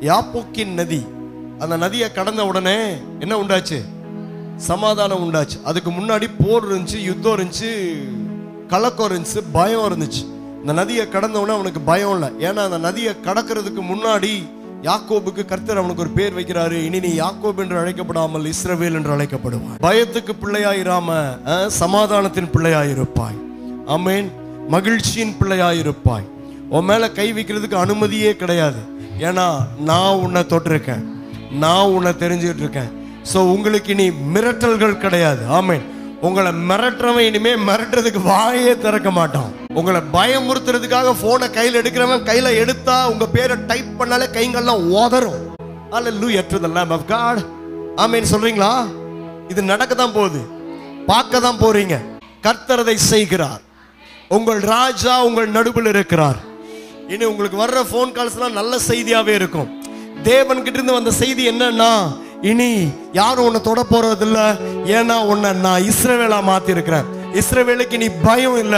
யாப்போக்கின் நதி. அந்த நதியை கடந்த உடனே என்ன உண்டாச்சு? சமாதானம் உண்டாச்சு. அதுக்கு முன்னாடி போர் இருந்துச்சு, யுத்தம் இருந்துச்சு, கலக்கம் இருந்துச்சு, பயம் இருந்துச்சு. இந்த நதியை கடந்த உடனே அவனுக்கு பயம் இல்லை. ஏன்னா அந்த நதியை கடக்கிறதுக்கு முன்னாடி யாக்கோபுக்கு கர்த்தர் அவனுக்கு ஒரு பேர் வைக்கிறாரு. இனி நீ யாக்கோப் என்று அழைக்கப்படாமல் இஸ்ரவேல் என்று அழைக்கப்படுவாய். பயத்துக்கு பிள்ளையாயிராம சமாதானத்தின் பிள்ளையாயிருப்பாய். ஆமென். மகிழ்ச்சியின் பிள்ளையாயிருப்பாய். உன் மேல கை வைக்கிறதுக்கு அனுமதியே கிடையாது. ஏன்னா நான் உன்னை தொட்டிருக்கேன், நான் உன்னை தெரிஞ்சுட்டு இருக்கேன். சோ உங்களுக்கு இனி மிரட்டல்கள் கிடையாது. ஆமென். உங்களை மிரட்டுறவன் இனிமே மிரட்டுறதுக்கு வாயே திறக்க மாட்டான். உங்களை பயமுறுத்துறதுக்காக போனை கையில் எடுக்கிறவன் கையில எடுத்தா உங்க பேரை டைப் பண்ணாலே கைங்கெல்லாம் உதறும். Hallelujah to the Lamb of God. ஆமென் சொல்றீங்களா? இது நடக்க தான் போகுது, பார்க்க தான் போறீங்க. கர்த்தர் அதை செய்கிறார். உங்கள் ராஜா உங்கள் நடுவில் இருக்கிறார். இனி உங்களுக்கு வர்ற போன் கால்ஸ்லாம் நல்ல செய்தியாவே இருக்கும். தேவன் கிட்ட இருந்து வந்த செய்தி என்னன்னா, இனி யாரும் உன்னை தொட போறதில்ல. ஏன்னா உன்னை நான் இஸ்ரவேலா மாத்தி இருக்கிறேன். இஸ்ரவேலுக்கு நீ பயம் இல்ல,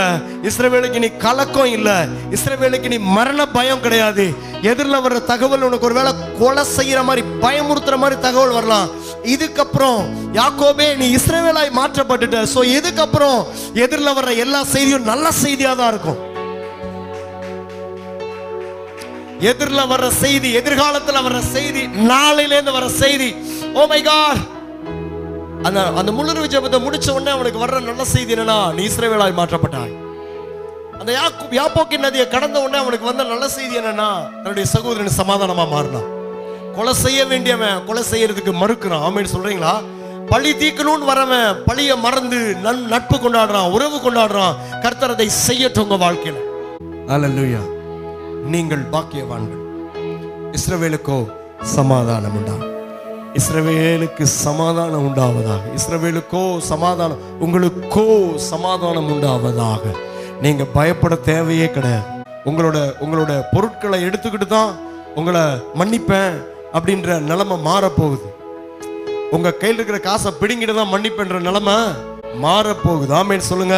இஸ்ரவேலுக்கு நீ கலக்கம் இல்ல, இஸ்ரவேலுக்கு நீ மரண பயம் கிடையாது. எதிரில் வர்ற தகவல் உனக்கு ஒருவேளை கொலை செய்யற மாதிரி பயமுறுத்துற மாதிரி தகவல் வரலாம். இதுக்கப்புறம் யாக்கோபே நீ இஸ்ரவேலாய் மாற்றப்பட்டுட்ட. சோ இதுக்கப்புறம் எதிரில் வர்ற எல்லா செய்தியும் நல்ல செய்தியா தான் இருக்கும். எதிரில் வர்ற செய்தி, எதிர்காலத்தில் வர்ற செய்தி, நாளையிலேருந்து வர்ற செய்தி, ஓ மை காட். அந்த முழுறு ஜெபத்தை முடிச்ச உடனே அவனுக்கு வர்ற நல்ல செய்தி என்னன்னா, நீ இஸ்ரவேலாய் மாற்றப்பட்டாய். அந்த யாப்போக்கின் நதியை கடந்த உடனே அவனுக்கு வந்த நல்ல செய்தி என்னன்னா, தன்னுடைய சகோதரன் சமாதானமா மாறினான். கொலை செய்ய வேண்டியவன் கொலை செய்யறதுக்கு மறுக்கிறான். ஆமென் சொல்றீங்களா? பழி தீக்கணும்னு வரவன் பழிய மறந்து நட்பு கொண்டாடுறான், உறவு கொண்டாடுறான். கர்த்தர் அதை செய்யட்டும் உங்க வாழ்க்கையில. ஹல்லேலூயா. நீங்கள் பாக்கியவான்கள். இஸ்ரவேலுக்கோ சமாதானம் உண்டாகும். இஸ்ரவேலுக்கு சமாதானம் உண்டாவதாக. இஸ்ரவேலுக்கோ சமாதானம், உங்களுக்கோ சமாதானம் உண்டாவதாக. நீங்க பயப்பட தேவையே கிடையாது. உங்களோட பொருட்களை எடுத்துக்கிட்டு தான் உங்களை மன்னிப்பேன் அப்படின்ற நிலைமை மாறப்போகுது. உங்க கையில் இருக்கிற காசை பிடிங்கிட்டு தான் மன்னிப்புன்ற நிலைமை மாறப்போகுது. ஆமென் சொல்லுங்க.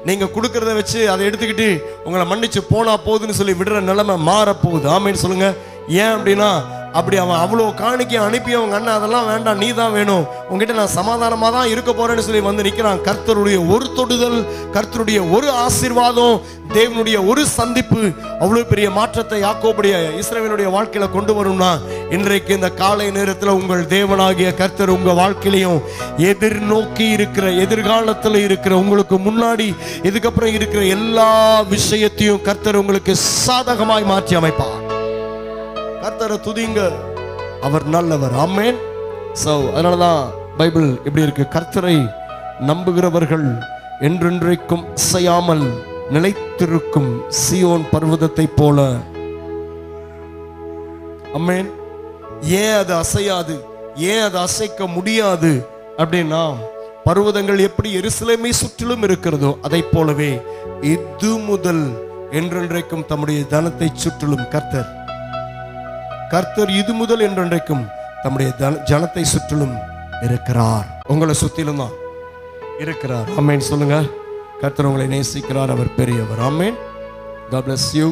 நீங்க கொடுக்கறத வச்சு அதை எடுத்துக்கிட்டு உங்களை மன்னிச்சு போனா போகுதுன்னு சொல்லி விடுற நிலைமை மாறப்போகுது. ஆமென் சொல்லுங்க. ஏன் அப்படின்னா, அப்படி அவன் அவ்வளோ காணிக்கையை அனுப்பி அவங்க அண்ணன் அதெல்லாம் வேண்டாம், நீ தான் வேணும், உங்ககிட்ட நான் சமாதானமாக தான் இருக்க போறேன்னு சொல்லி வந்து நிற்கிறான். கர்த்தருடைய ஒரு தொடுதல், கர்த்தருடைய ஒரு ஆசீர்வாதம், தேவனுடைய ஒரு சந்திப்பு அவ்வளோ பெரிய மாற்றத்தை யாக்கோபுடைய இஸ்ரவேலுடைய வாழ்க்கையில கொண்டு வரும்னா, இன்றைக்கு இந்த காலை நேரத்தில் உங்கள் தேவனாகிய கர்த்தர் உங்க வாழ்க்கையிலையும் எதிர்நோக்கி இருக்கிற, எதிர்காலத்தில் இருக்கிற, உங்களுக்கு முன்னாடி இதுக்கப்புறம் இருக்கிற எல்லா விஷயத்தையும் கர்த்தர் உங்களுக்கு சாதகமாய் மாற்றி அமைப்பார். கர்த்தரை துதிங்க, அவர் நல்லவர். ஆமென். சோ அதனாலதான் பைபிள் எப்படி இருக்கு? கர்த்தரை நம்புகிறவர்கள் என்றென்றைக்கும் அசையாமல் நிலைத்திருக்கும் சீயோன் பர்வதத்தை போல. ஆமென். ஏன் அது அசையாது, ஏன் அது அசைக்க முடியாது அப்படின்னா, பர்வதங்கள் எப்படி எருசலேமை சுற்றிலும் இருக்கிறதோ அதை போலவே இது முதல் என்றென்றைக்கும் தம்முடைய ஜனத்தை சுற்றிலும் கர்த்தர் இது முதல் என்றென்றைக்கும் தம்முடைய ஜனத்தை சுற்றிலும் இருக்கிறார். உங்களை சுற்றிலும் தான் இருக்கிறார். ஆமென் சொல்லுங்க. கர்த்தர் உங்களை நேசிக்கிறார், அவர் பெரியவர். ஆமென். God bless you.